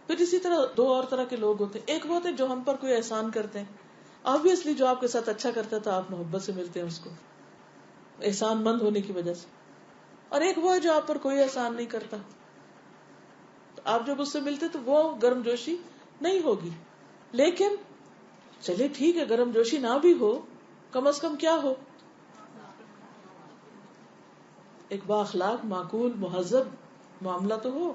پھر اسی طرح دو اور طرح کے لوگ ہوتے ہیں. ایک وہ ہوتے ہیں جو ہم پر کوئی احسان کرتے ہیں, آبویسلی جو آپ کے ساتھ اچھا کرتا ہے تو آپ محبت سے ملتے ہیں اس کو, احسان مند ہونے کی وجہ سے. اور ایک وہ ہے جو آپ پر کوئی احسان نہیں کرتا, تو آپ جب اس سے ملتے تو وہ گرم جوشی نہیں ہوگی. لیکن چلے ٹھیک ہے, گرم جوشی نہ بھی ہو, کم از کم کیا ہو, ایک با اخلاق معقول مہذب معاملہ تو ہو.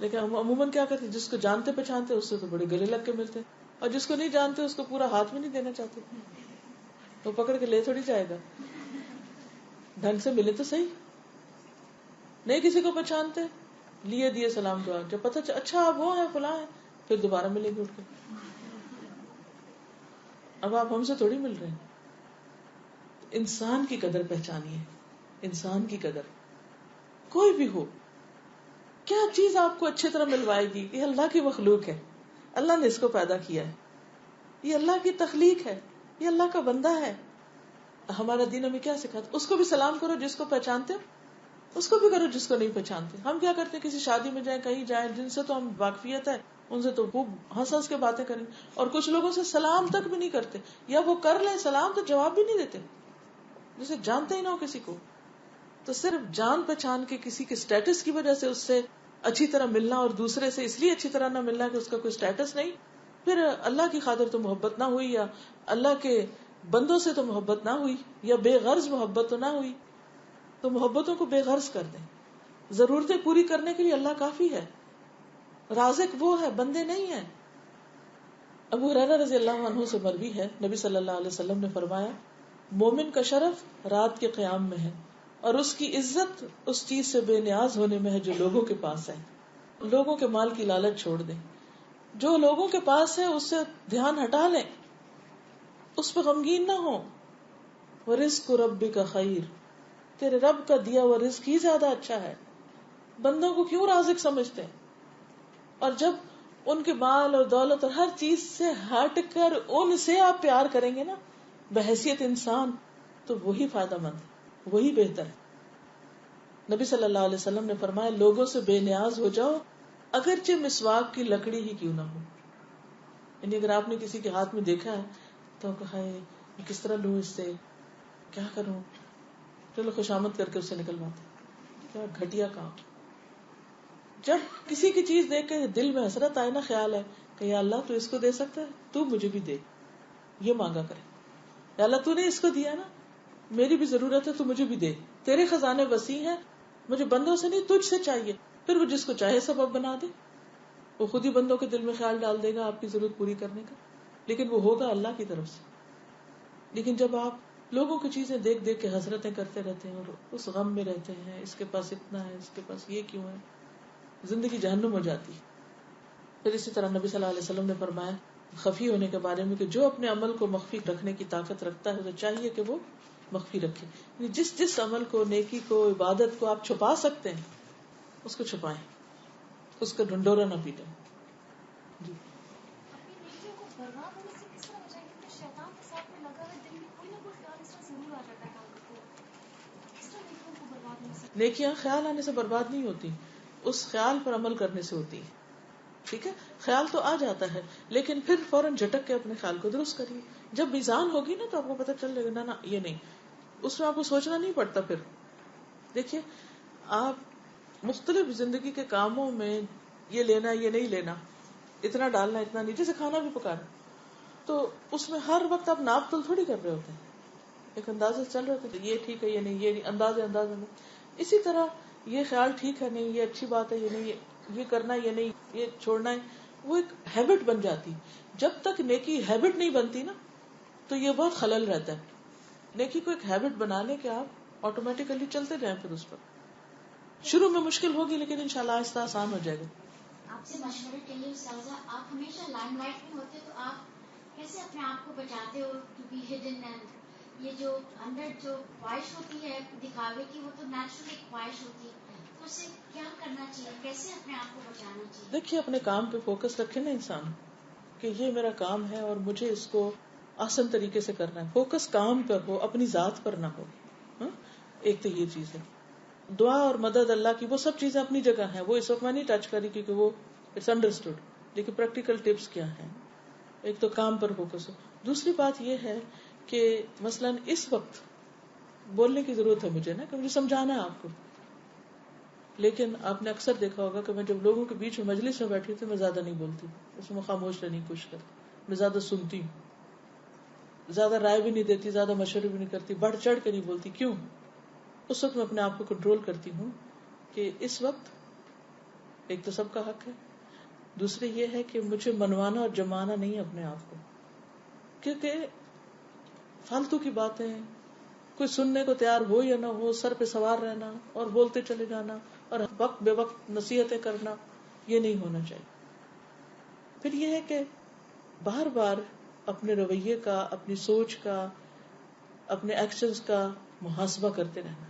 لیکن ہم عموماً کیا کرتے ہیں, جس کو جانتے پہچانتے اس سے تو بڑے گلے لگ کے ملتے, اور جس کو نہیں جانتے اس کو پورا ہاتھ بھی نہیں دینا چاہتے. وہ پکڑ کے لے تھوڑی جائے گا, ڈھنگ سے ملے تو صحیح. نہیں کسی کو پہچانتے, لیے دیے سلام دعا, جب پتہ اچھا آپ وہ ہیں فلاں ہیں, پھر دوبارہ ملیں گے اٹھ کے. اب آپ ہم سے تھوڑی مل رہے ہیں. انسان کی قدر پہچانیے, انسان کی قدر کوئی بھی ہو, کیا چیز آپ کو اچھی طرح ملوائے گی. یہ اللہ کی مخلوق ہے, اللہ نے اس کو پیدا کیا ہے, یہ اللہ کی تخلیق ہے, یہ اللہ کا بندہ ہے. ہمارا دین ہمیں کیا سکھاتا, اس کو بھی سلام کرو جس کو پہچانتے ہو, اس کو بھی کرو جس کو نہیں پہچانتے. ہم کیا کرتے ہیں, کسی شادی میں جائیں, کہیں جائیں, جن سے تو ہم واقفیت ہے ان سے تو خوب ہنس ہنس کے باتیں کریں, اور کچھ لوگوں سے سلام تک بھی نہیں کرتے, یا وہ کر لیں سلام تو جواب بھی نہیں دیتے, جسے جانتے ہی نہ ہو کسی کو. تو صرف جان پہچان کے کسی کے سٹیٹس کی وجہ سے اس سے اچھی طرح ملنا, اور دوسرے سے اس لیے اچھی طرح نہ ملنا کہ اس کا کوئی سٹیٹس نہیں, پھر اللہ کی خاطر تو محبت نہ ہوئی, یا اللہ کے بندوں سے تو محبت نہ ہوئی, یا بے غرض محبت تو نہ ہوئی. تو محبتوں کو بے غرض کر دیں. ضرورتیں پوری کرنے کے لیے اللہ کافی ہے, رازق وہ ہے, بندے نہیں ہیں. ابو ہریرہ رضی اللہ عنہ سے مروی ہے, نبی صلی اللہ علیہ وسلم نے فرمایا, مومن کا شرف رات کے قیام میں ہے, اور اس کی عزت اس چیز سے بے نیاز ہونے میں ہے جو لوگوں کے پاس ہے. لوگوں کے مال کی لالچ چھوڑ دیں, جو لوگوں کے پاس ہے اس سے دھیان ہٹا لیں, اس پہ غمگین نہ ہو. ورزق ربک خیر, تیرے رب کا دیا ہوا رزق ہی زیادہ اچھا ہے. بندوں کو کیوں رازق سمجھتے ہیں, اور جب ان کے مال اور دولت اور ہر چیز سے ہٹ کر ان سے آپ پیار کریں گے نا بحیثیت انسان, تو وہی فائدہ مند, وہی بہتر ہے. نبی صلی اللہ علیہ وسلم نے فرمایا, لوگوں سے بے نیاز ہو جاؤ اگرچہ مسواک کی لکڑی ہی کیوں نہ ہو. یعنی اگر آپ نے کسی کے ہاتھ میں دیکھا ہے تو کہا ہے کس طرح لوں, اس سے کیا کروں, چلو خوشامد کر کے اس سے نکلواتے. کیا گھٹیا کام. جب کسی کی چیز دیکھ کے دل میں حسرت آئے نا, خیال ہے کہ یا اللہ تو اس کو دے سکتا ہے, تو مجھے بھی دے, یہ مانگا کرے. یا اللہ تو نے اس کو دیا نا, میری بھی ضرورت ہے, تو مجھے بھی دے, تیرے خزانے وسیع ہیں, مجھے بندوں سے نہیں تجھ سے چاہیے. پھر وہ جس کو چاہے سبب بنا دے, وہ خود ہی بندوں کے دل میں خیال ڈال دے گا آپ کی ضرورت پوری کرنے کا, لیکن وہ ہوگا اللہ کی طرف سے. لیکن جب آپ لوگوں کی چیزیں دیکھ دیکھ کے حسرتیں کرتے رہتے ہیں اور اس غم میں رہتے ہیں, اس کے پاس اتنا ہے, اس کے پاس یہ کیوں ہے, زندگی جہنم ہو جاتی. پھر اسی طرح نبی صلی اللہ علیہ وسلم نے فرمایا خفی ہونے کے بارے میں کہ جو اپنے عمل کو مخفی رکھنے کی طاقت رکھتا ہے تو چاہیے کہ وہ مخفی رکھے. جس عمل کو, نیکی کو, عبادت کو آپ چھپا سکتے ہیں اس کو چھپائیں, اس کا ڈھنڈورا نہ پیٹیں. جی نیکیاں خیال آنے سے برباد نہیں ہوتی, اس خیال پر عمل کرنے سے ہوتی. ٹھیک ہے, خیال تو آ جاتا ہے لیکن پھر فوراً جھٹک کے اپنے خیال کو درست کریے. جب میزان ہوگی نا تو آپ کو پتہ چل جائے گا, نا یہ نہیں, اس میں آپ کو سوچنا نہیں پڑتا. پھر دیکھیے آپ مختلف زندگی کے کاموں میں یہ لینا یہ نہیں لینا, اتنا ڈالنا اتنا نہیں, جیسے کھانا بھی پکانا, تو اس میں ہر وقت آپ ناپ تول تھوڑی کر رہے ہوتے ہیں, ایک اندازے سے چل رہے ہوتے ہیں, یہ ٹھیک ہے یہ نہیں, یہ نہیں, اندازے نہیں. اسی طرح یہ خیال ٹھیک ہے نہیں, یہ اچھی بات ہے یہ نہیں, یہ کرنا یہ نہیں, یہ چھوڑنا ہے, وہ ایک ہیبٹ بن جاتی. جب تک نیکی ہیبٹ نہیں بنتی نا تو یہ بہت خلل رہتا ہے. نیکی کو ایک ہیبٹ بنا لیں کہ آپ آٹومیٹیکلی چلتے جائیں. پھر اس پر شروع میں مشکل ہوگی لیکن انشاءاللہ آہستہ آسان ہو جائے گا. آپ سے مشورے کے لیے استاذہ, آپ ہمیشہ لائم لائٹ میں ہوتے تو آپ کیسے اپنے آپ کو بچاتے ہو ٹو بی ہڈن, اینڈ یہ جو اندر جو خواہش ہوتی ہے دکھاوے کی وہ تو نیچرل ایک خواہش ہوتی ہے, تو اسے کیا کرنا چاہیے, کیسے اپنے آپ کو بچانا چاہیے؟ دیکھیے اپنے کام پہ فوکس رکھے نا انسان, کہ یہ میرا کام ہے اور مجھے اس کو آسان طریقے سے کرنا ہے. فوکس کام پر ہو, اپنی ذات پر نہ ہو. ایک تو یہ چیز ہے. دعا اور مدد اللہ کی وہ سب چیزیں اپنی جگہ ہیں, وہ اس وقت میں نہیں ٹچ کری کیونکہ وہ اٹس انڈرسٹوڈ. لیکن پریکٹیکل ٹپس کیا ہیں؟ ایک تو کام پر فوکس ہو. دوسری بات یہ ہے کہ مثلاً اس وقت بولنے کی ضرورت ہے مجھے نا، کہ مجھے سمجھانا ہے آپ کو، لیکن آپ نے اکثر دیکھا ہوگا کہ میں جب لوگوں کے بیچ میں مجلس میں بیٹھی تو میں زیادہ نہیں بولتی، اس میں خاموش رہنے کی کوشش کرتی، میں زیادہ سنتی ہوں، زیادہ رائے بھی نہیں دیتی، زیادہ مشورے بھی نہیں کرتی، بڑھ چڑھ کے نہیں بولتی. کیوں؟ اس وقت میں اپنے آپ کو کنٹرول کرتی ہوں کہ اس وقت ایک تو سب کا حق ہے، دوسرے یہ ہے کہ مجھے منوانا اور جمانا نہیں ہے اپنے آپ کو، کیونکہ فالتو کی باتیں کوئی سننے کو تیار ہو یا نہ ہو، سر پہ سوار رہنا اور بولتے چلے جانا اور وقت بے وقت نصیحتیں کرنا، یہ نہیں ہونا چاہیے. پھر یہ ہے کہ بار بار اپنے رویے کا، اپنی سوچ کا، اپنے ایکشنز کا محاسبہ کرتے رہنا،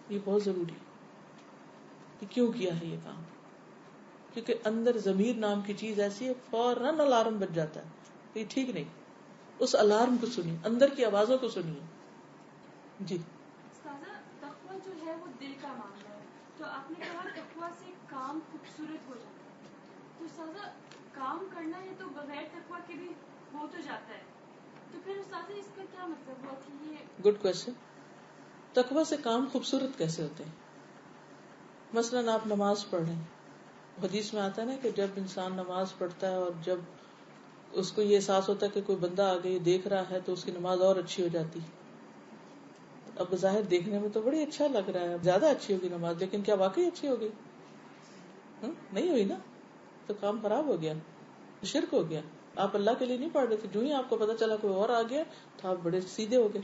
یہ بہت ضروری ہے کہ کیوں کیا ہے یہ کام. کیونکہ اندر ضمیر نام کی چیز ایسی ہے، فوراً الارم بج جاتا ہے کہ یہ ٹھیک نہیں. اس الارم کو سنیے، اندر کی آوازوں کو سنیے. جی استاذہ، تقویٰ جو ہے وہ دل کا معاملہ ہے، تو آپ نے کہا تقویٰ سے کام خوبصورت ہو جاتا ہے، تو استاذہ کام کرنا ہے تو بغیر تقویٰ کے بھی ہو تو جاتا ہے، تو پھر استاذہ اس کا کیا مطلب ہوا کہ یہ گڈ کوشچن. تقویٰ سے کام خوبصورت کیسے ہوتے ہیں؟ مثلاً آپ نماز پڑھ رہے ہیں، حدیث میں آتا ہے نا کہ جب انسان نماز پڑھتا ہے اور جب اس کو یہ احساس ہوتا ہے کہ کوئی بندہ آگے دیکھ رہا ہے تو اس کی نماز اور اچھی ہو جاتی. اب بظاہر دیکھنے میں تو بڑی اچھا لگ رہا ہے، زیادہ اچھی ہوگی نماز، لیکن کیا واقعی اچھی ہوگی؟ نہیں ہوئی نا، تو کام خراب ہو گیا، شرک ہو گیا. آپ اللہ کے لیے نہیں پڑھ رہے تھے، جو ہی آپ کو پتا چلا کوئی اور آ گیا تو آپ بڑے سیدھے ہو گئے.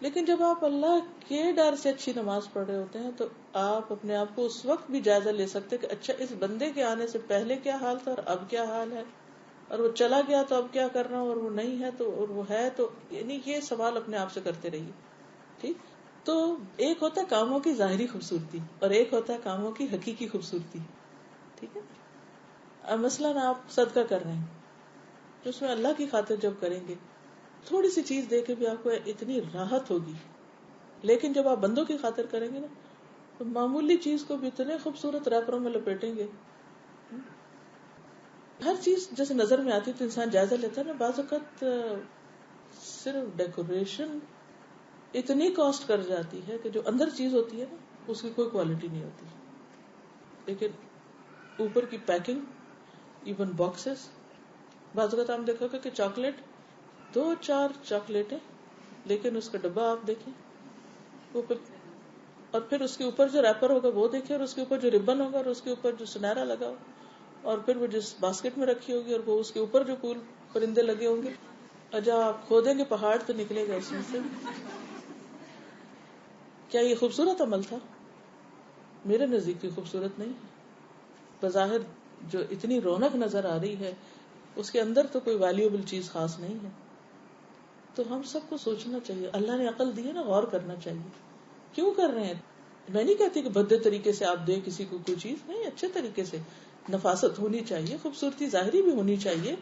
لیکن جب آپ اللہ کے ڈر سے اچھی نماز پڑھ رہے ہوتے ہیں تو آپ اپنے آپ کو اس وقت بھی جائزہ لے سکتے کہ اچھا اس بندے کے آنے سے پہلے کیا حال تھا اور اب کیا حال ہے، اور وہ چلا گیا تو اب کیا کرنا، اور وہ نہیں ہے تو، اور وہ ہے تو، یعنی یہ سوال اپنے آپ سے کرتے رہیے. ٹھیک. تو ایک ہوتا ہے کاموں کی ظاہری خوبصورتی اور ایک ہوتا ہے کاموں کی حقیقی خوبصورتی. ٹھیک ہے. اب مثلاً آپ صدقہ کر رہے ہیں تو اس میں اللہ کی خاطر جب کریں گے، تھوڑی سی چیز دے کے بھی آپ کو اتنی راحت ہوگی. لیکن جب آپ بندوں کی خاطر کریں گے نا تو معمولی چیز کو بھی اتنے خوبصورت ریپروں میں لپیٹیں گے. ہر چیز جیسے نظر میں آتی تو انسان جائزہ لیتا ہے نا. بعض اوقات صرف ڈیکوریشن اتنی کاسٹ کر جاتی ہے کہ جو اندر چیز ہوتی ہے نا اس کی کوئی کوالٹی نہیں ہوتی، لیکن اوپر کی پیکنگ، ایون باکسز. بعض اوقات ہم دیکھو کہ چاکلیٹ 2-4 چاکلیٹیں، لیکن اس کا ڈبہ آپ دیکھیں اوپر، اور پھر اس کے اوپر جو ریپر ہوگا وہ دیکھیں، اور اس کے اوپر جو ربن ہوگا، اور اس کے اوپر جو سنہرا لگا ہو، اور پھر وہ جس باسکٹ میں رکھی ہوگی، اور وہ اس کے اوپر جو پھول پرندے لگے ہوں گے. اجا آپ کھودیں گے پہاڑ تو نکلے گا اس میں سے. کیا یہ خوبصورت عمل تھا؟ میرے نزدیک بھی خوبصورت نہیں. بظاہر جو اتنی رونق نظر آ رہی ہے اس کے اندر تو کوئی ویلیوبل چیز خاص نہیں ہے. تو ہم سب کو سوچنا چاہیے، اللہ نے عقل دی ہے نا، غور کرنا چاہیے کیوں کر رہے ہیں. میں نہیں کہتی کہ بھدے طریقے سے آپ دیں کسی کو کوئی چیز، نہیں، اچھے طریقے سے نفاست ہونی چاہیے، خوبصورتی ظاہری بھی ہونی چاہیے.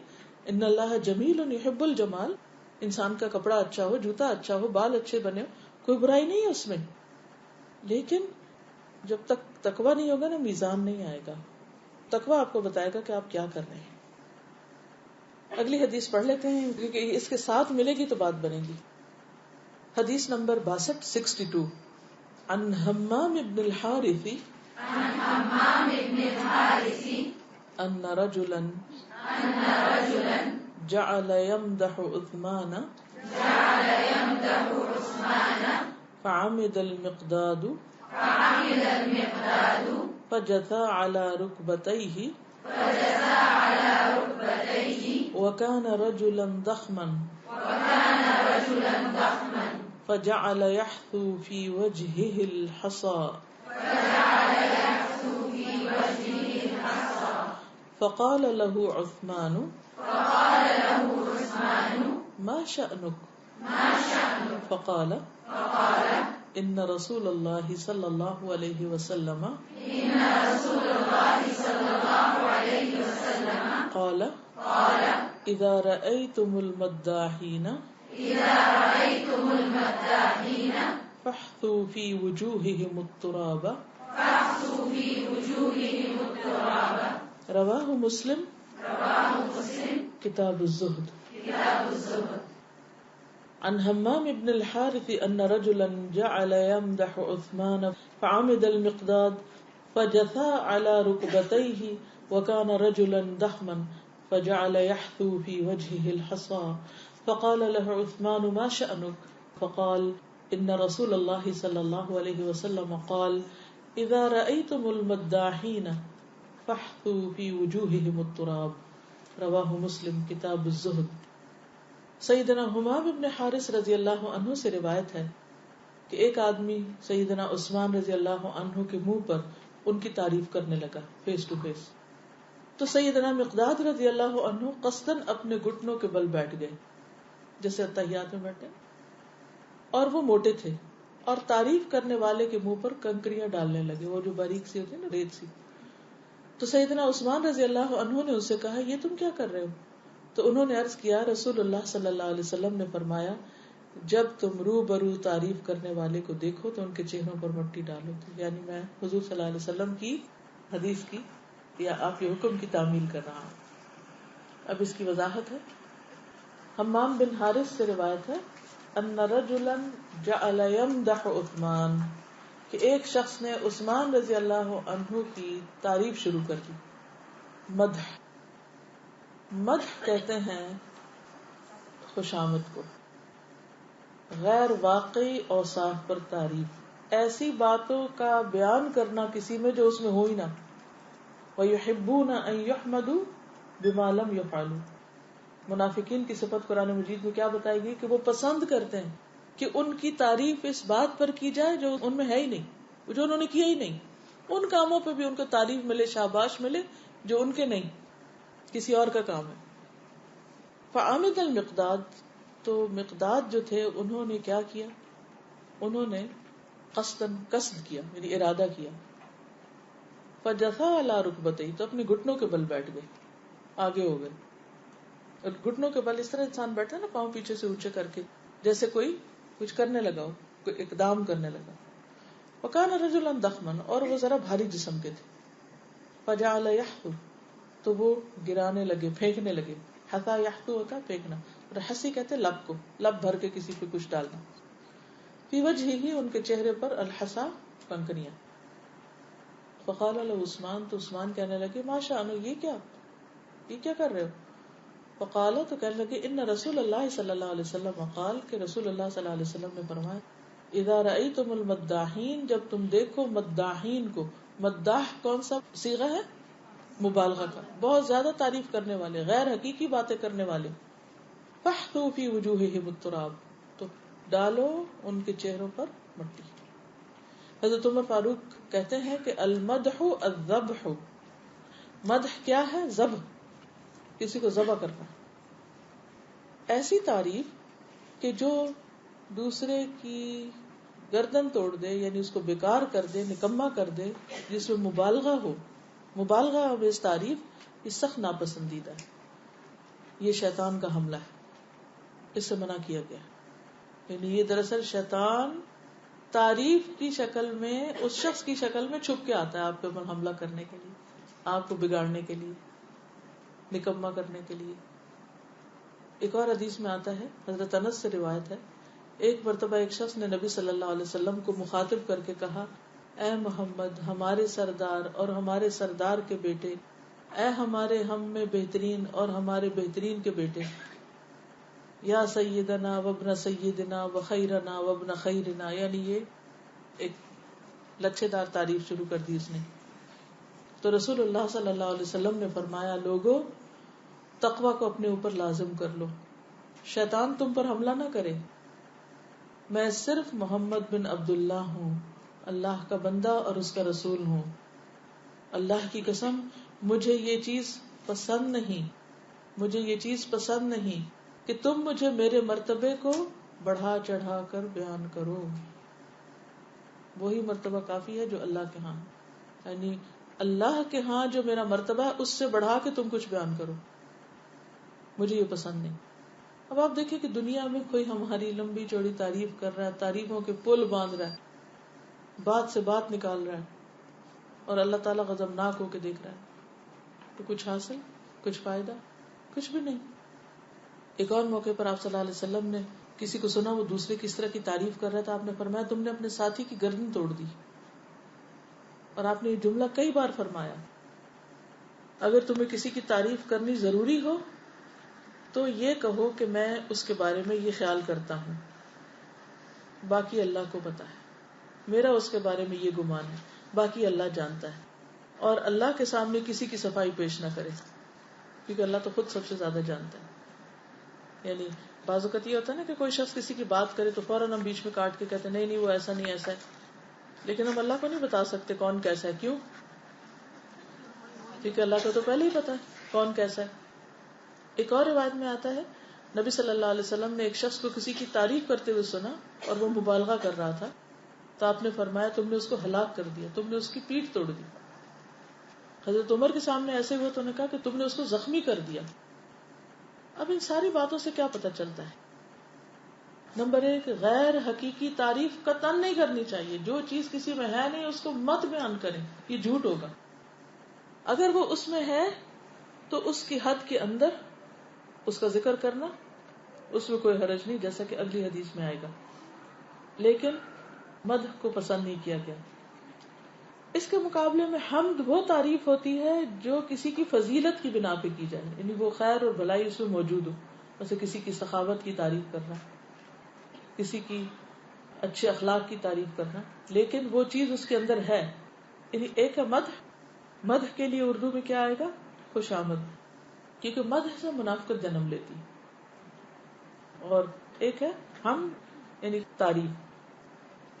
ان اللہ جمیل یحب الجمال. انسان کا کپڑا اچھا ہو، جوتا اچھا ہو، بال اچھے بنے ہو، کوئی برائی نہیں ہے اس میں. لیکن جب تک تقویٰ نہیں ہوگا نا، میزان نہیں آئے گا. تقویٰ آپ کو بتائے گا کہ آپ کیا کر رہے ہیں. اگلی حدیث پڑھ لیتے ہیں کیونکہ اس کے ساتھ ملے گی تو بات بنے گی. حدیث نمبر 62 عن حمام بن الحارث ان رجلا جعل يمدح عثمان فعمد المقداد فجثى على ركبتيه وكان رجلا ضخما فجعل يحثو في وجهه الحصى فقال له عثمان ما شأنك فقال إن رسول الله صلى الله عليه وسلم قال إذا رأيتم المداحين فاحثوا في وجوههم التراب رواہ مسلم کتاب الزہد عن حمام بن الحارث ان رجلا جعل يمدح عثمان فعمد المقداد فجثى على ركبتيه وكان رجلا ضخما فجعل يحثو في وجهه الحصى فقال له عثمان ما شأنك فقال ان رسول الله صلى الله عليه وسلم قال اذا رأيتم المداحين فاحثوا في وجوههم التراب رواہ مسلم کتاب الزہد. سیدنا حمام ابن حارث رضی اللہ عنہ سے روایت ہے کہ ایک آدمی سیدنا عثمان رضی اللہ عنہ کے منہ پر ان کی تعریف کرنے لگا فیس ٹو فیس. تو سیدنا مقداد رضی اللہ عنہ قصدن اپنے گھٹنوں کے بل بیٹھ گئے جیسے اتحیات میں بیٹھے, اور وہ موٹے تھے اور تعریف کرنے والے کے منہ پر کنکریاں ڈالنے لگے, وہ جو باریک سی ہوتی ہے نا, ریت سی. تو سیدنا عثمان رضی اللہ عنہ نے ان سے کہا یہ تم کیا کر رہے ہو؟ تو انہوں نے عرض کیا رسول اللہ صلی اللہ علیہ وسلم نے فرمایا جب تم روبرو تعریف کرنے والے کو دیکھو تو ان کے چہروں پر مٹی ڈالو. یعنی میں حضور صلی اللہ علیہ وسلم کی حدیث کی یا آپ کے حکم کی تعمیل کر رہا ہوں. اب اس کی وضاحت ہے. حمام بن حارث سے روایت ہے ان رجلا جعل يمدح عثمان کہ ایک شخص نے عثمان رضی اللہ عنہ کی تعریف شروع کر دی. مدح کہتے ہیں خوشامد کو, غیر واقعی اوصاف پر تعریف, ایسی باتوں کا بیان کرنا کسی میں جو اس میں ہو ہی نہ. وَيُحِبُّونَ أَن يُحْمَدُوا بِمَا لَمْ يَفْعَلُوا. منافقین کی صفت قرآن مجید میں کیا بتائی گئی کہ وہ پسند کرتے ہیں کہ ان کی تعریف اس بات پر کی جائے جو ان میں ہے ہی نہیں, جو انہوں نے کیا ہی نہیں. ان کاموں پہ بھی ان کو تعریف ملے, شاباش ملے جو ان کے نہیں, کسی اور کا کام ہے. فعامد المقداد, تو مقداد جو تھے انہوں نے کیا کیا, انہوں نے قصد کیا یعنی ارادہ کیا. فجثا علی رکبتیہ, تو اپنے گھٹنوں کے بل بیٹھ گئے, آگے ہو گئے. اور گھٹنوں کے بل اس طرح انسان بیٹھا نا, پاؤں پیچھے سے اونچے کر کے, جیسے کوئی کچھ کرنے لگا ہو, کوئی اقدام کرنے لگا. وکان رجلا ضخما, اور وہ ذرا بھاری جسم کے تھے. فجعل یحثو, تو وہ گرانے لگے, پھینکنے لگے. حثا یحثو ہوتا پھینکنا, اور حسی کہتے لب کو, لب بھر کے کسی پہ کچھ ڈالنا. فی وجہہ, ان کے چہرے پر الحسا, کنکریاں. فقال له عثمان, تو عثمان کہنے لگے ما شأنو, یہ کیا کر رہے ہو؟ فقال, تو کہنے لگے ان رسول اللہ صلی اللہ علیہ وسلم قال, کہ رسول اللہ صلی اللہ علیہ وسلم نے فرمایا اذا رأیتم المداحین, جب تم دیکھو مداحین کو. مداح کون سا صیغہ ہے؟ مبالغہ کا, بہت زیادہ تعریف کرنے والے, غیر حقیقی باتیں کرنے والے. فاحثوا فی وجوہہم التراب, تو ڈالو ان کے چہروں پر مٹی. حضرت عمر فاروق کہتے ہیں کہ المدح الذبح, مدح کیا ہے؟ ذبح, کسی کو ذبح کرنا. ایسی تعریف کہ جو دوسرے کی گردن توڑ دے, یعنی اس کو بیکار کر دے, نکما کر دے, جس میں مبالغہ ہو. مبالغہ اور اس تعریف یہ سخت ناپسندیدہ ہے, یہ شیطان کا حملہ ہے, اس سے منع کیا گیا. یعنی یہ دراصل شیطان تعریف کی شکل میں, اس شخص کی شکل میں چھپ کے آتا ہے آپ کے اوپر حملہ کرنے کے لیے, آپ کو بگاڑنے کے لیے, نکما کرنے کے لیے. ایک اور حدیث میں آتا ہے, حضرت انس سے روایت ہے, ایک مرتبہ ایک شخص نے نبی صلی اللہ علیہ وسلم کو مخاطب کر کے کہا اے محمد, ہمارے سردار اور ہمارے سردار کے بیٹے, اے ہمارے ہم میں بہترین اور ہمارے بہترین کے بیٹے, یا سیدنا وابن سیدنا وخیرنا وابن خیرنا. یعنی یہ ایک لچھے دار تعریف شروع کر دی اس نے. تو رسول اللہ صلی اللہ علیہ وسلم نے فرمایا لوگو, تقوی کو اپنے اوپر لازم کر لو, شیطان تم پر حملہ نہ کرے. میں صرف محمد بن عبداللہ ہوں, اللہ کا بندہ اور اس کا رسول ہوں. اللہ کی قسم مجھے یہ چیز پسند نہیں کہ تم مجھے میرے مرتبے کو بڑھا چڑھا کر بیان کرو. وہی مرتبہ کافی ہے جو اللہ کے ہاں, یعنی اللہ کے ہاں جو میرا مرتبہ ہے اس سے بڑھا کے تم کچھ بیان کرو, مجھے یہ پسند نہیں. اب آپ دیکھیں کہ دنیا میں کوئی ہماری لمبی چوڑی تعریف کر رہا ہے, تعریفوں کے پل باندھ رہا ہے, بات سے بات نکال رہا ہے, اور اللہ تعالیٰ غضبناک ہو کے دیکھ رہا ہے. تو کچھ حاصل، کچھ فائدہ، کچھ بھی نہیں. ایک اور موقع پر آپ صلی اللہ علیہ وسلم نے کسی کو سنا وہ دوسرے کی اس طرح کی تعریف کر رہا تھا. آپ نے فرمایا تم نے اپنے ساتھی کی گردن توڑ دی. اور آپ نے یہ جملہ کئی بار فرمایا. اگر تمہیں کسی کی تعریف کرنی ضروری ہو تو یہ کہو کہ میں اس کے بارے میں یہ خیال کرتا ہوں، باقی اللہ کو پتا ہے. میرا اس کے بارے میں یہ گمان ہے، باقی اللہ جانتا ہے. اور اللہ کے سامنے کسی کی صفائی پیش نہ کرے، کیونکہ اللہ تو خود سب سے زیادہ جانتا ہے. یعنی بعض اوقات یہ ہوتا ہے نا کہ کوئی شخص کسی کی بات کرے تو فوراً ہم بیچ میں کاٹ کے کہتے ہیں نہیں وہ ایسا نہیں ایسا ہے، لیکن ہم اللہ کو نہیں بتا سکتے کون کیسا ہے. کیوں؟ کیونکہ اللہ کو تو پہلے ہی پتا ہے کون کیسا ہے. ایک اور روایت میں آتا ہے نبی صلی اللہ علیہ وسلم نے ایک شخص کو کسی کی تعریف کرتے ہوئے سنا اور وہ مبالغہ کر رہا تھا، تو آپ نے فرمایا تم نے اس کو ہلاک کر دیا، تم نے اس کی پیٹھ توڑ دی. حضرت عمر کے سامنے ایسے ہوئے تو انہوں نے کہا کہ تم نے اس کو زخمی کر دیا. اب ان ساری باتوں سے کیا پتہ چلتا ہے؟ نمبر 1، غیر حقیقی تعریف قطعاً نہیں کرنی چاہیے. جو چیز کسی میں ہے نہیں اس کو مت بیان کریں، یہ جھوٹ ہوگا. اگر وہ اس میں ہے تو اس کی حد کے اندر اس کا ذکر کرنا، اس میں کوئی حرج نہیں، جیسا کہ اگلی حدیث میں آئے گا. لیکن مدح کو پسند نہیں کیا گیا. اس کے مقابلے میں حمد وہ تعریف ہوتی ہے جو کسی کی فضیلت کی بنا پہ کی جائے، یعنی وہ خیر اور بھلائی اس میں موجود ہو. جیسے کسی کی سخاوت کی تعریف کرنا، کسی کی اچھے اخلاق کی تعریف کرنا، لیکن وہ چیز اس کے اندر ہے. یعنی ایک ہے مدح، مدح کے لیے اردو میں کیا آئے گا؟ خوش آمد، کیونکہ مدح سے منافقت جنم لیتی. اور ایک ہے حمد یعنی تعریف.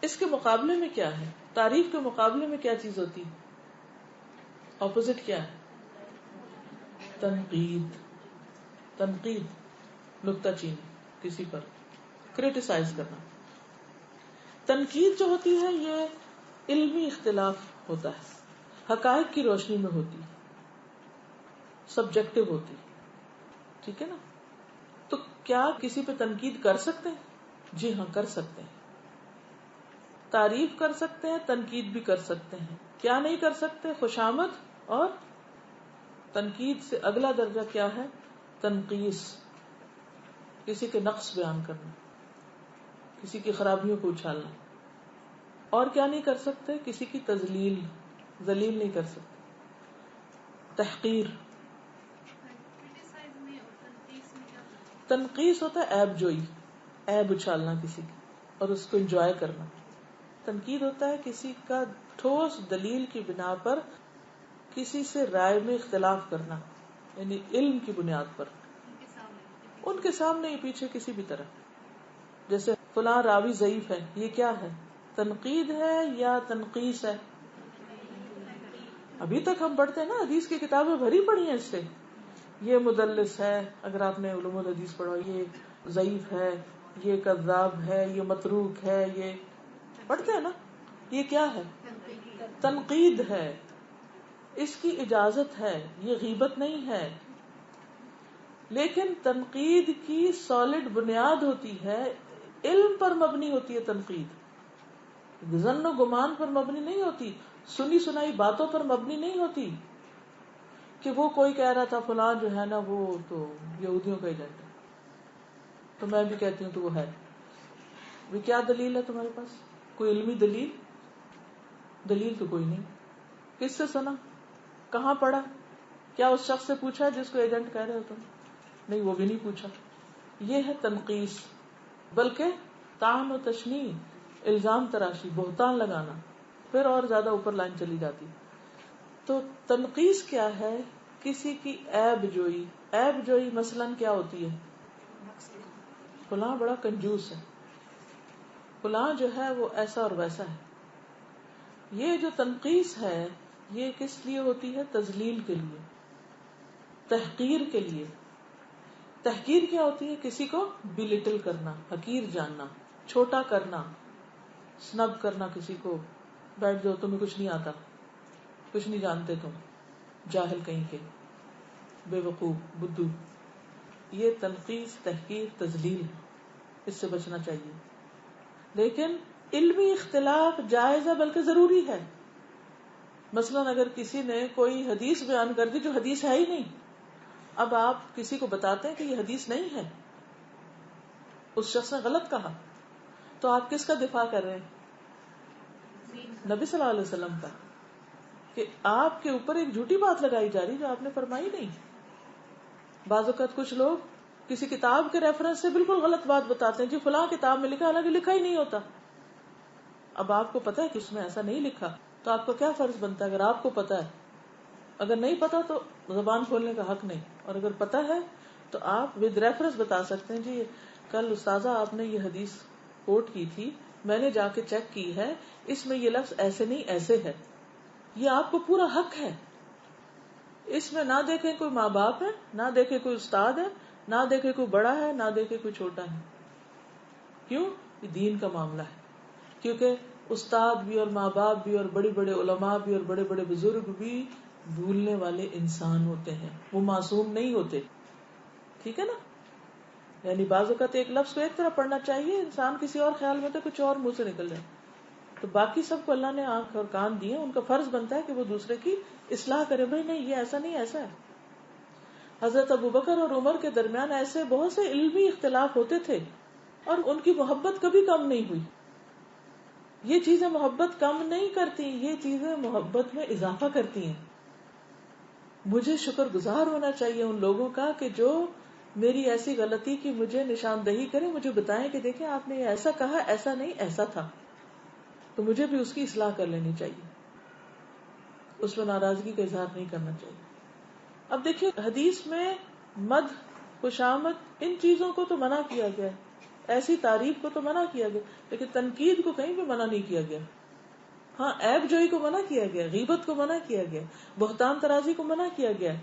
اس کے مقابلے میں کیا ہے؟ تعریف کے مقابلے میں کیا چیز ہوتی؟ اپوزٹ کیا ہے؟ تنقید. تنقید نکتہ چینی، کسی پر کریٹیسائز کرنا. تنقید جو ہوتی ہے یہ علمی اختلاف ہوتا ہے، حقائق کی روشنی میں ہوتی، سبجیکٹو ہوتی. ٹھیک ہے نا؟ تو کیا کسی پہ تنقید کر سکتے ہیں؟ جی ہاں کر سکتے ہیں. تعریف کر سکتے ہیں، تنقید بھی کر سکتے ہیں. کیا نہیں کر سکتے؟ خوشامد اور تنقید سے اگلا درجہ کیا ہے؟ تنقیس، کسی کے نقص بیان کرنا، کسی کی خرابیوں کو اچھالنا. اور کیا نہیں کر سکتے؟ کسی کی تذلیل، ذلیل نہیں کر سکتے. تحقیر. تنقیس ہوتا ہے عیب جوئی، عیب اچھالنا کسی کی اور اس کو انجوائے کرنا. تنقید ہوتا ہے کسی کا ٹھوس دلیل کی بنا پر کسی سے رائے میں اختلاف کرنا، یعنی علم کی بنیاد پر، ان کے سامنے ہی پیچھے کسی بھی طرح. جیسے فلاں راوی ضعیف ہے، یہ کیا ہے؟ تنقید ہے یا تنقیس ہے؟ ابھی تک ہم پڑھتے ہیں نا، حدیث کی کتابیں بھری پڑی ہیں اس سے. یہ مدلس ہے، اگر آپ نے علوم الحدیث پڑھا، یہ ضعیف ہے، یہ کذاب ہے، یہ متروک ہے، یہ پڑھتے ہیں نا. یہ کیا ہے؟ تنقید ہے. اس کی اجازت ہے، یہ غیبت نہیں ہے. لیکن تنقید کی سالڈ بنیاد ہوتی ہے، علم پر مبنی ہوتی ہے. تنقید ظن و گمان پر مبنی نہیں ہوتی، سنی سنائی باتوں پر مبنی نہیں ہوتی کہ وہ کوئی کہہ رہا تھا فلاں جو ہے نا وہ تو یہودیوں کا ایجنٹ ہے تو میں بھی کہتی ہوں تو وہ ہے. وہ کیا دلیل ہے تمہارے پاس؟ کوئی علمی دلیل؟ دلیل تو کوئی نہیں. کس سے سنا؟ کہاں پڑھا؟ کیا اس شخص سے پوچھا جس کو ایجنٹ کہہ رہے ہو تم؟ نہیں، وہ بھی نہیں پوچھا. یہ ہے تنقیس، بلکہ طعن و تشنیع، الزام تراشی، بہتان لگانا، پھر اور زیادہ اوپر لائن چلی جاتی. تو تنقیس کیا ہے؟ کسی کی عیب جوئی. عیب جوئی مثلاً کیا ہوتی ہے؟ فلاں بڑا کنجوس ہے، فلاں جو ہے وہ ایسا اور ویسا ہے. یہ جو تنقیس ہے یہ کس لیے ہوتی ہے؟ تذلیل کے لیے، تحقیر کے لیے. تحقیر کیا ہوتی ہے؟ کسی کو بلٹل کرنا، حقیر جاننا، چھوٹا کرنا، سنب کرنا کسی کو. بیٹھ جاؤ، تمہیں کچھ نہیں آتا، کچھ نہیں جانتے تم، جاہل کہیں کے، بے وقوف، بدھو. یہ تنقیس، تحقیر، تذلیل ہے. اس سے بچنا چاہیے. لیکن علمی اختلاف جائز ہے بلکہ ضروری ہے. مثلاً اگر کسی نے کوئی حدیث بیان کر دی جو حدیث ہے ہی نہیں، اب آپ کسی کو بتاتے ہیں کہ یہ حدیث نہیں ہے، اس شخص نے غلط کہا، تو آپ کس کا دفاع کر رہے ہیں؟ نبی صلی اللہ علیہ وسلم کا، کہ آپ کے اوپر ایک جھوٹی بات لگائی جا رہی جو آپ نے فرمائی نہیں. بعض اوقات کچھ لوگ کسی کتاب کے ریفرنس سے بالکل غلط بات بتاتے ہیں، جی فلاں کتاب میں لکھا، حالانکہ لکھا ہی نہیں ہوتا. اب آپ کو پتا ہے کہ اس میں ایسا نہیں لکھا، تو آپ کو کیا فرض بنتا ہے؟ اگر آپ کو پتا ہے، اگر نہیں پتا تو زبان کھولنے کا حق نہیں، اور اگر پتا ہے تو آپ ود ریفرنس بتا سکتے ہیں، جی کل استاذہ آپ نے یہ حدیث کوٹ کی تھی، میں نے جا کے چیک کی ہے، اس میں یہ لفظ ایسے نہیں ایسے ہے. یہ آپ کو پورا حق ہے. اس میں نہ دیکھیں کوئی ماں باپ ہے، نہ دیکھیں کوئی استاد ہے، نہ دیکھیں کوئی بڑا ہے، نہ دیکھیں کوئی چھوٹا ہے. کیوں؟ یہ دین کا معاملہ ہے. کیونکہ استاد بھی اور ماں باپ بھی اور بڑے بڑے علماء بھی اور بڑے بڑے بزرگ بھی بھولنے والے انسان ہوتے ہیں، وہ معصوم نہیں ہوتے. ٹھیک ہے نا؟ یعنی بعض اوقات ایک لفظ کو ایک طرح پڑھنا چاہیے، انسان کسی اور خیال میں تو کچھ اور منہ سے نکل جائے. تو باقی سب کو اللہ نے آنکھ اور کان دیے، ان کا فرض بنتا ہے کہ وہ دوسرے کی اصلاح کرے. بھائی نہیں، یہ ایسا نہیں، ایسا ہے. حضرت ابوبکر اور عمر کے درمیان ایسے بہت سے علمی اختلاف ہوتے تھے اور ان کی محبت کبھی کم نہیں ہوئی. یہ چیزیں محبت کم نہیں کرتی، یہ چیزیں محبت میں اضافہ کرتی ہیں. مجھے شکر گزار ہونا چاہیے ان لوگوں کا کہ جو میری ایسی غلطی کی مجھے نشاندہی کریں، مجھے بتائیں کہ دیکھیں آپ نے ایسا کہا، ایسا نہیں ایسا تھا، تو مجھے بھی اس کی اصلاح کر لینی چاہیے، اس میں ناراضگی کا اظہار نہیں کرنا چاہیے. اب دیکھیے حدیث میں مدح، خوشامد، ان چیزوں کو تو منع کیا گیا ہے، ایسی تعریف کو تو منع کیا گیا، لیکن تنقید کو کہیں بھی منع نہیں کیا گیا. ہاں عیب جوئی کو منع کیا گیا، غیبت کو منع کیا گیا، بہتان ترازی کو منع کیا گیا.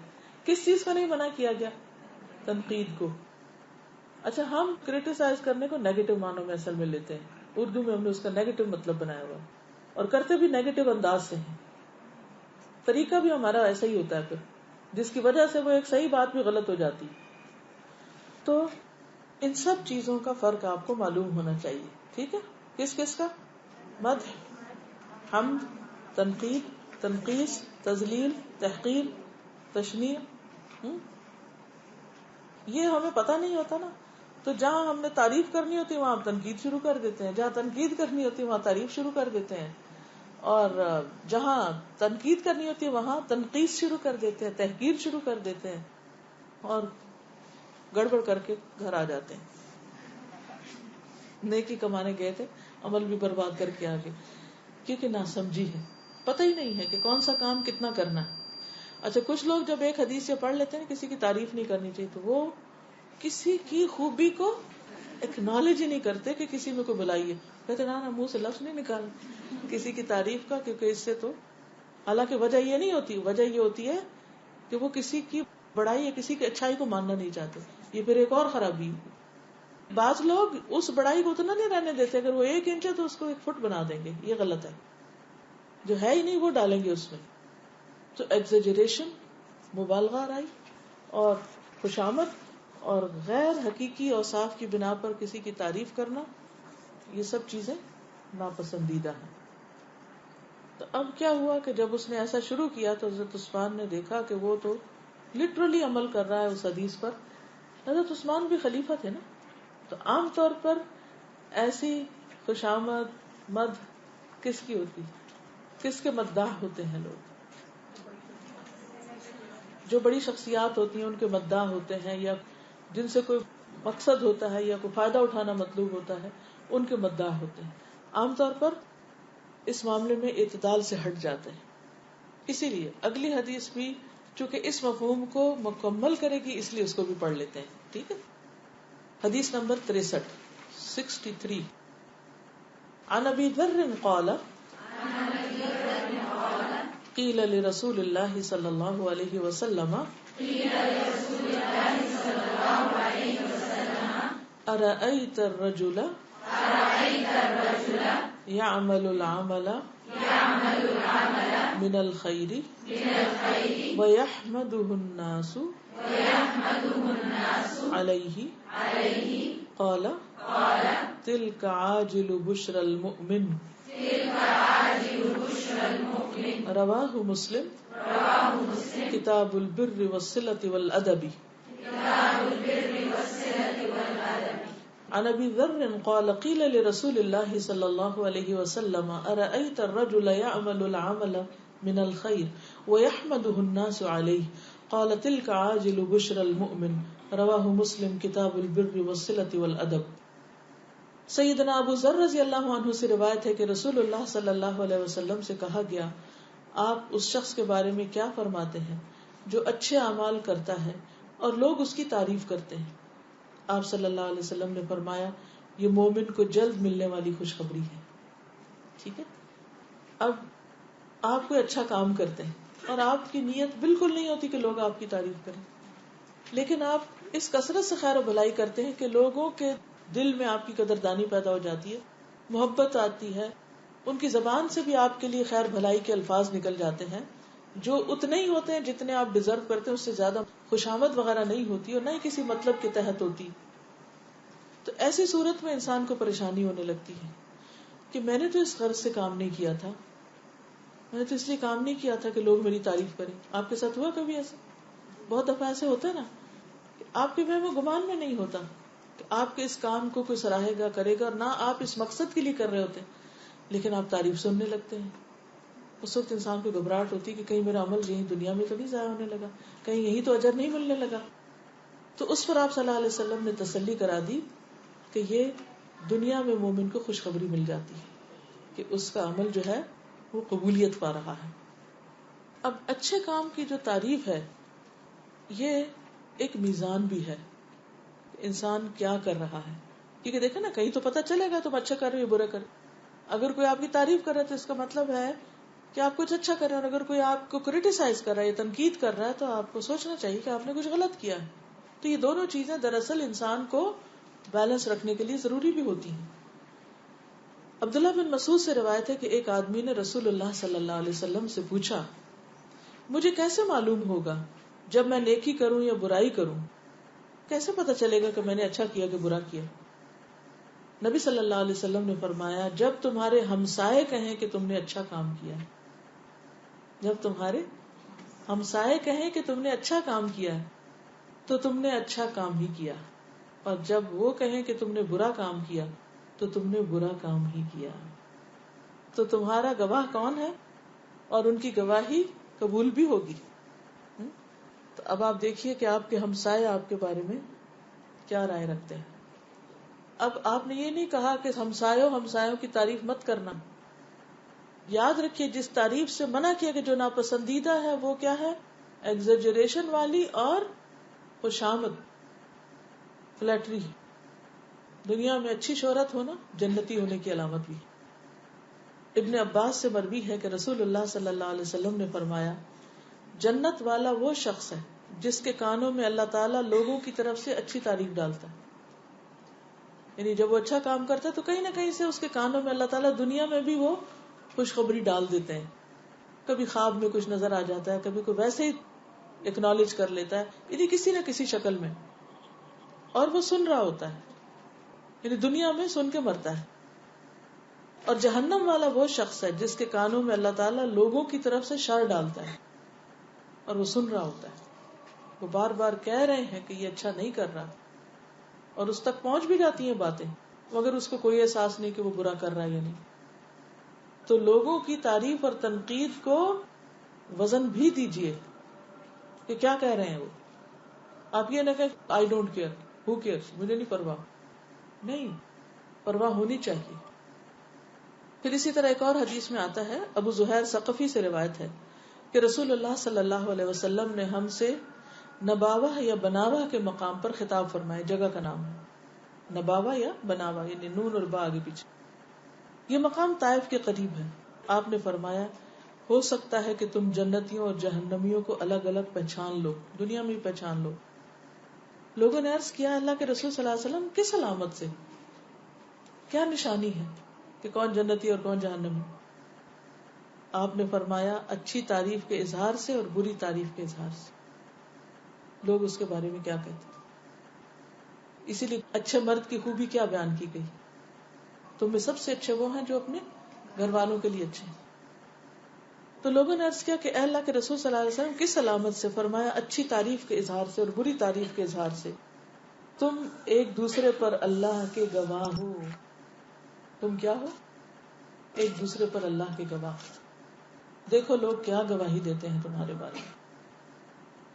کس چیز کو نہیں منع کیا گیا؟ تنقید کو. اچھا، ہم کریٹیسائز کرنے کو نیگیٹو معنوں میں اصل میں لیتے ہیں، اردو میں ہم نے اس کا نیگیٹو مطلب بنایا ہوا اور کرتے بھی نیگیٹو انداز سے ہیں. طریقہ بھی ہمارا ایسا ہی ہوتا ہے پھر، جس کی وجہ سے وہ ایک صحیح بات بھی غلط ہو جاتی. تو ان سب چیزوں کا فرق آپ کو معلوم ہونا چاہیے. ٹھیک ہے؟ کس کس کا؟ مدح، حمد، تنقید، تنقیص، تذلیل، تحقیر، تشنیع. یہ ہمیں پتہ نہیں ہوتا نا، تو جہاں ہم نے تعریف کرنی ہوتی ہے وہاں ہم تنقید شروع کر دیتے ہیں، جہاں تنقید کرنی ہوتی ہے وہاں تعریف شروع کر دیتے ہیں، اور جہاں تنقید کرنی ہوتی ہے وہاں تنقیص شروع کر دیتے ہیں، تحقیر شروع کر دیتے ہیں، اور گڑبڑ کر کے گھر آ جاتے ہیں. نیکی کمانے گئے تھے، عمل بھی برباد کر کے آگے، کیونکہ ناسمجھی ہے، پتہ ہی نہیں ہے کہ کون سا کام کتنا کرنا ہے. اچھا، کچھ لوگ جب ایک حدیث سے پڑھ لیتے ہیں کسی کی تعریف نہیں کرنی چاہیے، تو وہ کسی کی خوبی کو ایکنالج ہی نہیں کرتے کہ کسی میں کوئی بلائی ہے. کہتے نا منہ سے لفظ نہیں نکال کسی کی تعریف کا، کیونکہ اس سے تو حالانکہ وجہ یہ نہیں ہوتی، وجہ یہ ہوتی ہے کہ وہ کسی کی بڑائی یا کسی کی اچھائی کو ماننا نہیں چاہتے. یہ پھر ایک اور خرابی. بعض لوگ اس بڑائی کو اتنا نہیں رہنے دیتے، اگر وہ 1 انچ ہے تو اس کو 1 فٹ بنا دیں گے. یہ غلط ہے، جو ہے ہی نہیں وہ ڈالیں گے اس میں. تو ایگزیجریشن، مبالغہ رائی اور خوشامد اور غیر حقیقی اوصاف کی بنا پر کسی کی تعریف کرنا، یہ سب چیزیں ناپسندیدہ ہیں. تو اب کیا ہوا کہ جب اس نے ایسا شروع کیا تو حضرت عثمان نے دیکھا کہ وہ تو لٹرلی عمل کر رہا ہے اس حدیث پر. حضرت عثمان بھی خلیفہ تھے نا، تو عام طور پر ایسی خوشامد، مدح کس کی ہوتی، کس کے مداح ہوتے ہیں؟ لوگ جو بڑی شخصیات ہوتی ہیں ان کے مداح ہوتے ہیں، یا جن سے کوئی مقصد ہوتا ہے یا کوئی فائدہ اٹھانا مطلوب ہوتا ہے، ان کے مداح ہوتے ہیں. عام طور پر اس معاملے میں اعتدال سے ہٹ جاتے ہیں. اسی لیے اگلی حدیث بھی چونکہ اس مفہوم کو مکمل کرے گی، اس لیے اس کو بھی پڑھ لیتے ہیں. ٹھیک ہے؟ حدیث نمبر 63 عن ابی ذر قال قیل لرسول اللہ صلی اللہ علیہ وسلم ارأیت الرجل يعمل العمل من الخير ويحمده الناس عليه قال تلك عاجل بشرى المؤمن رواہ مسلم کتاب البر والصلة والادب عن ابي ذر قال قيل لرسول الله صلى الله عليه وسلم ارايت الرجل يعمل العمل من الخير ويحمده الناس عليه قال تلك عاجل بشرى المؤمن رواہ مسلم کتاب البر والصلة والادب. سیدنا ابو ذر رضی اللہ عنہ سے روایت ہے کہ رسول اللہ صلی اللہ علیہ وسلم سے کہا گیا آپ اس شخص کے بارے میں کیا فرماتے ہیں جو اچھے اعمال کرتا ہے اور لوگ اس کی تعریف کرتے ہیں. آپ صلی اللہ علیہ وسلم نے فرمایا یہ مومن کو جلد ملنے والی خوشخبری ہے. ٹھیک ہے. اب آپ کوئی اچھا کام کرتے ہیں اور آپ کی نیت بالکل نہیں ہوتی کہ لوگ آپ کی تعریف کریں، لیکن آپ اس کثرت سے خیر و بھلائی کرتے ہیں کہ لوگوں کے دل میں آپ کی قدردانی پیدا ہو جاتی ہے، محبت آتی ہے، ان کی زبان سے بھی آپ کے لیے خیر بھلائی کے الفاظ نکل جاتے ہیں جو اتنے ہی ہوتے ہیں جتنے آپ ڈیزرو کرتے ہیں، اس سے زیادہ خوشامد وغیرہ نہیں ہوتی اور نہ ہی کسی مطلب کے تحت ہوتی. تو ایسی صورت میں انسان کو پریشانی ہونے لگتی ہے کہ میں نے تو اس غرض سے کام نہیں کیا تھا، میں نے تو اس لیے کام نہیں کیا تھا کہ لوگ میری تعریف کریں. آپ کے ساتھ ہوا کبھی ایسا؟ بہت دفعہ ایسے ہوتا ہے نا کہ آپ کے وہم و گمان میں نہیں ہوتا کہ آپ کے اس کام کو کوئی سراہے گا، کرے گا، اور نہ آپ اس مقصد کے لیے کر رہے ہوتے، لیکن آپ تعریف سننے لگتے ہیں. اس وقت انسان کو گھبراہٹ ہوتی کہ کہیں میرا عمل یہیں دنیا میں تو نہیں ضائع ہونے لگا، کہیں یہی تو اجر نہیں ملنے لگا. تو اس پر آپ صلی اللہ علیہ وسلم نے تسلی کرا دی کہ یہ دنیا میں مومن کو خوشخبری مل جاتی ہے کہ اس کا عمل جو ہے وہ قبولیت پا رہا ہے. اب اچھے کام کی جو تعریف ہے یہ ایک میزان بھی ہے، انسان کیا کر رہا ہے. کیونکہ دیکھیں نا، کہیں تو پتہ چلے گا تم اچھا کر رہے ہو برا کر. اگر کوئی آپ کی تعریف کر رہا ہے تو اس کا مطلب ہے کہ آپ کچھ اچھا کر رہے ہیں، اور اگر کوئی آپ کو کریٹیسائز کر رہا ہے یا تنقید کر رہا ہے تو آپ کو سوچنا چاہیے کہ آپ نے کچھ غلط کیا ہے. تو یہ دونوں چیزیں دراصل انسان کو بیلنس رکھنے کے لیے ضروری بھی ہوتی ہیں. عبداللہ بن مسعود سے روایت ہے کہ ایک آدمی نے رسول اللہ صلی اللہ علیہ وسلم سے پوچھا مجھے کیسے معلوم ہوگا جب میں نیکی کروں یا برائی کروں، کیسے پتا چلے گا کہ میں نے اچھا کیا کہ برا کیا؟ نبی صلی اللہ علیہ وسلم نے فرمایا جب تمہارے ہمسائے کہیں کہ تم نے اچھا کام کیا، جب تمہارے ہمسائے کہیں کہ تم نے اچھا کام کیا تو تم نے اچھا کام ہی کیا، اور جب وہ کہیں کہ تم نے برا کام کیا تو تم نے برا کام ہی کیا. تو تمہارا گواہ کون ہے اور ان کی گواہی قبول بھی ہوگی. تو اب آپ دیکھیے کہ آپ کے ہمسائے آپ کے بارے میں کیا رائے رکھتے ہیں. اب آپ نے یہ نہیں کہا کہ ہمسایوں کی تعریف مت کرنا. یاد رکھیے جس تعریف سے منع کیا کہ جو ناپسندیدہ ہے وہ کیا ہے؟ ایگزیجریشن والی اور خوشامد، فلیٹری. دنیا میں اچھی شہرت ہونا جنتی ہونے کی علامت بھی. ابن عباس سے مروی ہے کہ رسول اللہ صلی اللہ علیہ وسلم نے فرمایا جنت والا وہ شخص ہے جس کے کانوں میں اللہ تعالیٰ لوگوں کی طرف سے اچھی تعریف ڈالتا ہے. یعنی جب وہ اچھا کام کرتا ہے تو کہیں نہ کہیں سے اس کے کانوں میں اللہ تعالیٰ دنیا میں بھی وہ خوشخبری ڈال دیتے ہیں. کبھی خواب میں کچھ نظر آ جاتا ہے، کبھی کوئی ویسے ہی اکنالج کر لیتا ہے، یعنی کسی نہ کسی شکل میں، اور وہ سن رہا ہوتا ہے، یعنی دنیا میں سن کے مرتا ہے. اور جہنم والا وہ شخص ہے جس کے کانوں میں اللہ تعالیٰ لوگوں کی طرف سے شر ڈالتا ہے اور وہ سن رہا ہوتا ہے. وہ بار بار کہہ رہے ہیں کہ یہ اچھا نہیں کر رہا، اور اس تک پہنچ بھی جاتی ہیں باتیں، مگر اس کو کوئی احساس نہیں کہ وہ برا کر رہا ہے یا نہیں. تو لوگوں کی تعریف اور تنقید کو وزن بھی دیجیے کہ کیا کہہ رہے ہیں وہ. آپ یہ نہ کہ I don't care, who cares, مجھے نہیں پرواہ. نہیں، پرواہ ہونی چاہیے. پھر اسی طرح ایک اور حدیث میں آتا ہے، ابو زہیر ثقفی سے روایت ہے کہ رسول اللہ صلی اللہ علیہ وسلم نے ہم سے نباوہ یا بناوہ کے مقام پر خطاب فرمائے. جگہ کا نام ہے نباوہ یا بناوہ، یعنی نون اور با آگے پیچھے. یہ مقام طائف کے قریب ہے. آپ نے فرمایا ہو سکتا ہے کہ تم جنتیوں اور جہنمیوں کو الگ الگ پہچان لو، دنیا میں پہچان لو. لوگوں نے عرض کیا اللہ کے رسول صلی اللہ علیہ وسلم کس علامت سے، کیا نشانی ہے کہ کون جنتی اور کون جہنمی؟ آپ نے فرمایا اچھی تعریف کے اظہار سے اور بری تعریف کے اظہار سے. لوگ اس کے بارے میں کیا کہتے ہیں. اسی لیے اچھے مرد کی خوبی کیا بیان کی گئی، تم میں سب سے اچھے وہ ہیں جو اپنے گھر والوں کے لیے اچھے ہیں. تو لوگوں نے عرض کیا کہ اے اللہ کے رسول صلی اللہ علیہ وسلم کس علامت سے؟ فرمایا اچھی تعریف کے اظہار سے اور بری تعریف کے اظہار سے. تم ایک دوسرے پر اللہ کے گواہ ہو. تم کیا ہو؟ ایک دوسرے پر اللہ کے گواہ. دیکھو لوگ کیا گواہی دیتے ہیں تمہارے بارے میں,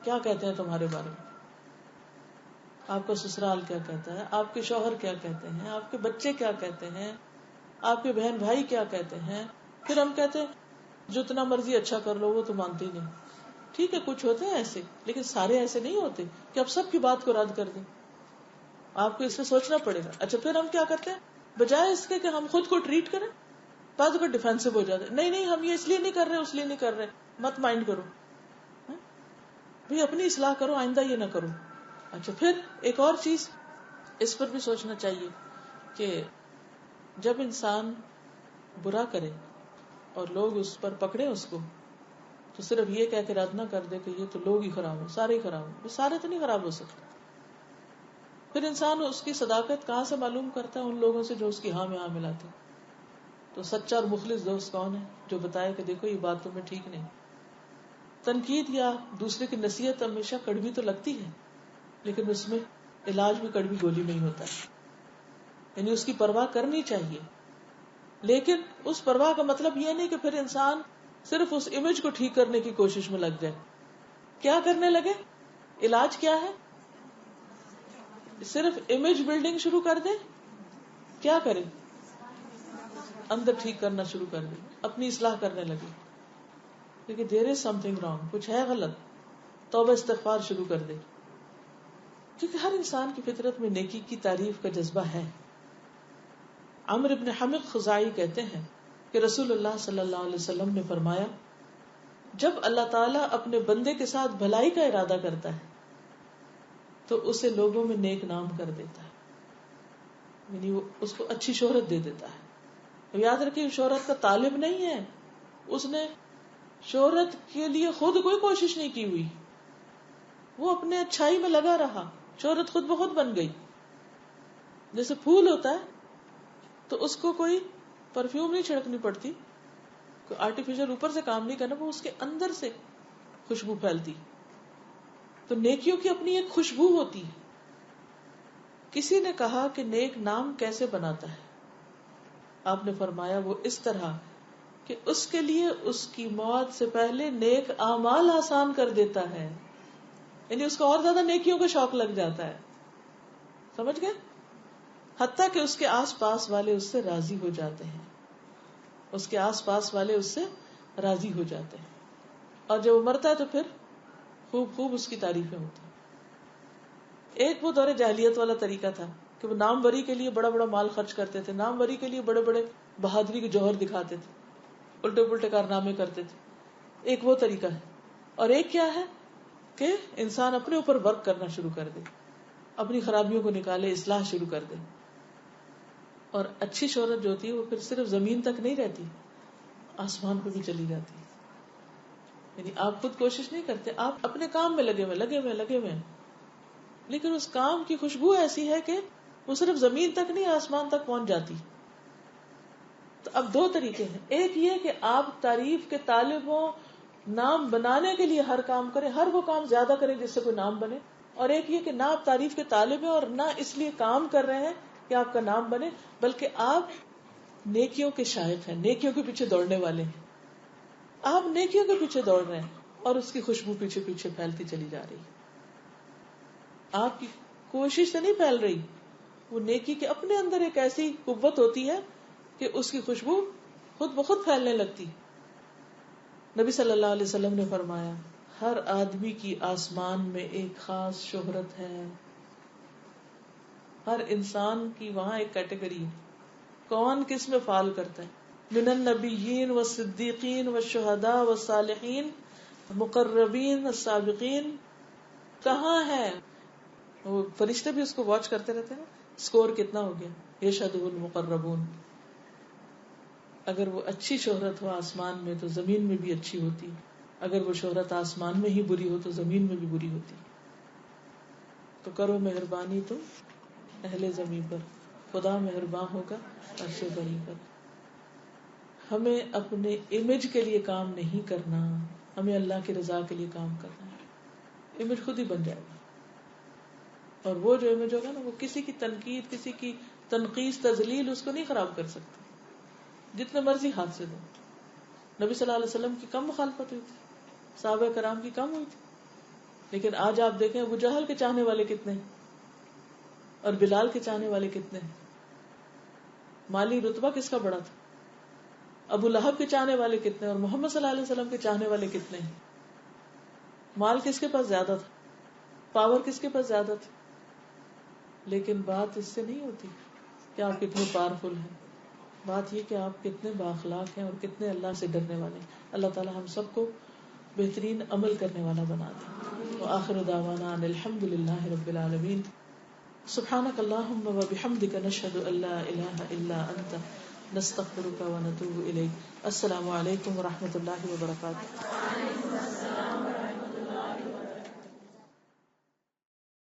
کیا کہتے ہیں تمہارے بارے میں. آپ کا سسرال کیا کہتا ہے, آپ کے شوہر کیا کہتے ہیں, آپ کے بچے کیا کہتے ہیں, آپ کے بہن بھائی کیا کہتے ہیں. پھر ہم کہتے ہیں جتنا مرضی اچھا کر لو, وہ تو مانتے ہی نہیں. ٹھیک ہے کچھ ہوتے ہیں ایسے, لیکن سارے ایسے نہیں ہوتے کہ آپ سب کی بات کو رد کر دیں. آپ کو اس پہ سوچنا پڑے گا. اچھا پھر ہم کیا کرتے ہیں, بجائے اس کے کہ ہم خود کو ٹریٹ کریں, بعض اوقات ڈیفینسو ہو جاتے ہیں. نہیں ہم یہ اس لیے نہیں کر رہے, اس لیے نہیں کر رہے, مت مائنڈ کرو بھئی, اپنی اصلاح کرو, آئندہ یہ نہ کرو. اچھا پھر ایک اور چیز اس پر بھی سوچنا چاہیے کہ جب انسان برا کرے اور لوگ اس پر پکڑے اس کو, تو صرف یہ کہہ کے رد نہ کر دے کہ یہ تو لوگ ہی خراب ہو, سارے ہی خراب ہو. سارے تو نہیں خراب ہو سکتے. پھر انسان اس کی صداقت کہاں سے معلوم کرتا ہے؟ ان لوگوں سے جو اس کی ہاں میں ہاں ملاتے. تو سچا اور مخلص دوست کون ہے؟ جو بتائے کہ دیکھو یہ بات تمہیں ٹھیک نہیں. تنقید یا دوسرے کی نصیحت ہمیشہ کڑوی تو لگتی ہے, لیکن اس میں علاج بھی کڑوی گولی میں ہی ہوتا ہے. یعنی اس کی پرواہ کرنی چاہیے, لیکن اس پرواہ کا مطلب یہ نہیں کہ پھر انسان صرف اس امیج کو ٹھیک کرنے کی کوشش میں لگ جائے. کیا کرنے لگے؟ علاج کیا ہے؟ صرف امیج بلڈنگ شروع کر دے. کیا کرے؟ اندر ٹھیک کرنا شروع کر دے, اپنی اصلاح کرنے لگے. لیکن دیر از سم تھنگ رانگ, کچھ ہے غلط, توبہ استغفار شروع کر دے. کیونکہ ہر انسان کی فطرت میں نیکی کی تعریف کا جذبہ ہے. عمرو بن حمق خزاعی کہتے ہیں کہ رسول اللہ صلی اللہ علیہ وسلم نے فرمایا, جب اللہ تعالیٰ اپنے بندے کے ساتھ بھلائی کا ارادہ کرتا ہے تو اسے لوگوں میں نیک نام کر دیتا ہے, یعنی وہ اس کو اچھی شہرت دے دیتا ہے. یاد رکھیے شہرت کا طالب نہیں ہے, اس نے شہرت کے لیے خود کوئی کوشش نہیں کی ہوئی, وہ اپنے اچھائی میں لگا رہا, شہرت خود بخود بن گئی. جیسے پھول ہوتا ہے تو اس کو کوئی پرفیوم نہیں چھڑکنی پڑتی, کوئی آرٹیفیشل اوپر سے کام نہیں کرنا, وہ اس کے اندر سے خوشبو پھیلتی. تو نیکیوں کی اپنی ایک خوشبو ہوتی ہے. کسی نے کہا کہ نیک نام کیسے بناتا ہے؟ آپ نے فرمایا وہ اس طرح کہ اس کے لیے اس کی موت سے پہلے نیک اعمال آسان کر دیتا ہے, یعنی اس کو اور زیادہ نیکیوں کا شوق لگ جاتا ہے. سمجھ گئے؟ حتیٰ کہ اس کے آس پاس والے اس سے راضی ہو جاتے ہیں, اس کے آس پاس والے اس سے راضی ہو جاتے ہیں, اور جب وہ مرتا ہے تو پھر خوب اس کی تعریفیں ہوتی ہیں. ایک وہ دور جاہلیت والا طریقہ تھا کہ وہ نام وری کے لیے بڑا بڑا مال خرچ کرتے تھے, نام وری کے لیے بڑے بڑے بہادری کے جوہر دکھاتے تھے, الٹے پلٹے کارنامے کرتے تھے. ایک وہ طریقہ ہے. اور ایک کیا ہے کہ انسان اپنے اوپر ورک کرنا شروع کر دے, اپنی خرابیوں کو نکالے, اصلاح شروع کر دے. اور اچھی شہرت جو ہوتی ہے وہ پھر صرف زمین تک نہیں رہتی, آسمان پہ بھی چلی جاتی. یعنی آپ خود کوشش نہیں کرتے, آپ اپنے کام میں لگے ہوئے, لیکن اس کام کی خوشبو ایسی ہے کہ وہ صرف زمین تک نہیں آسمان تک پہنچ جاتی. تو اب دو طریقے ہیں, ایک یہ کہ آپ تعریف کے طالب ہوں, نام بنانے کے لیے ہر کام کریں, ہر وہ کام زیادہ کریں جس سے کوئی نام بنے, اور ایک یہ کہ نہ آپ تعریف کے طالب ہیں اور نہ اس لیے کام کر رہے ہیں کہ آپ کا نام بنے, بلکہ آپ نیکیوں کے شائق ہیں, نیکیوں کے پیچھے دوڑنے والے ہیں. آپ نیکیوں کے پیچھے دوڑ رہے ہیں اور اس کی خوشبو پیچھے پیچھے پھیلتی چلی جا رہی. آپ کی کوشش سے نہیں پھیل رہی, وہ نیکی کے اپنے اندر ایک ایسی قوت ہوتی ہے کہ اس کی خوشبو خود بخود پھیلنے لگتی. نبی صلی اللہ علیہ وسلم نے فرمایا, ہر آدمی کی آسمان میں ایک خاص شہرت ہے. ہر انسان کی وہاں ایک کیٹیگری ہے, کون کس میں فال کرتا ہے. من النبیین والصدیقین والشہداء والصالحین مقربین السابقین. کہاں ہے وہ فرشتے بھی اس کو واچ کرتے رہتے ہیں, سکور کتنا ہو گیا, یشہدہ المقربون. اگر وہ اچھی شہرت ہو آسمان میں تو زمین میں بھی اچھی ہوتی, اگر وہ شہرت آسمان میں ہی بری ہو تو زمین میں بھی بری ہوتی. تو کرو مہربانی تم اہل زمین پر, خدا مہربان ہوگا عرش بری پر. ہمیں اپنے امیج کے لیے کام نہیں کرنا، ہمیں اللہ کی رضا کے لیے کام کرنا ہے. امیج خود ہی بن جائے گا، اور وہ جو امیج ہوگا نا وہ کسی کی تنقید، کسی کی تنقید، تذلیل اس کو نہیں خراب کر سکتا، جتنے مرضی ہاتھ سے دو. نبی صلی اللہ علیہ وسلم کی کم مخالفت ہوئی تھی، صحابہ کرام کی کم ہوئی تھی، لیکن آج آپ دیکھیں ابو جہل کے چاہنے والے کتنے ہیں اور بلال کے چاہنے والے کتنے ہیں. مالی رتبہ کس کا بڑا تھا؟ ابو لہب کے چاہنے والے کتنے اور محمد صلی اللہ علیہ وسلم کے چاہنے والے کتنے ہیں؟ مال کس کے پاس زیادہ تھا؟ پاور کس کے پاس زیادہ تھی؟ لیکن بات اس سے نہیں ہوتی کہ آپ کتنے پاورفل ہیں، بات یہ کہ آپ کتنے بااخلاق ہیں اور کتنے اللہ سے ڈرنے والے ہیں. اللہ تعالی ہم سب کو بہترین عمل کرنے والا بنا دے. وآخر دعوانا ان الحمد للہ رب العالمین. سبحانک اللہم وبحمدک نشہد ان لا الہ الا انت نستغفرک ونتوب الیک. السلام علیکم ورحمۃ اللہ وبرکاتہ.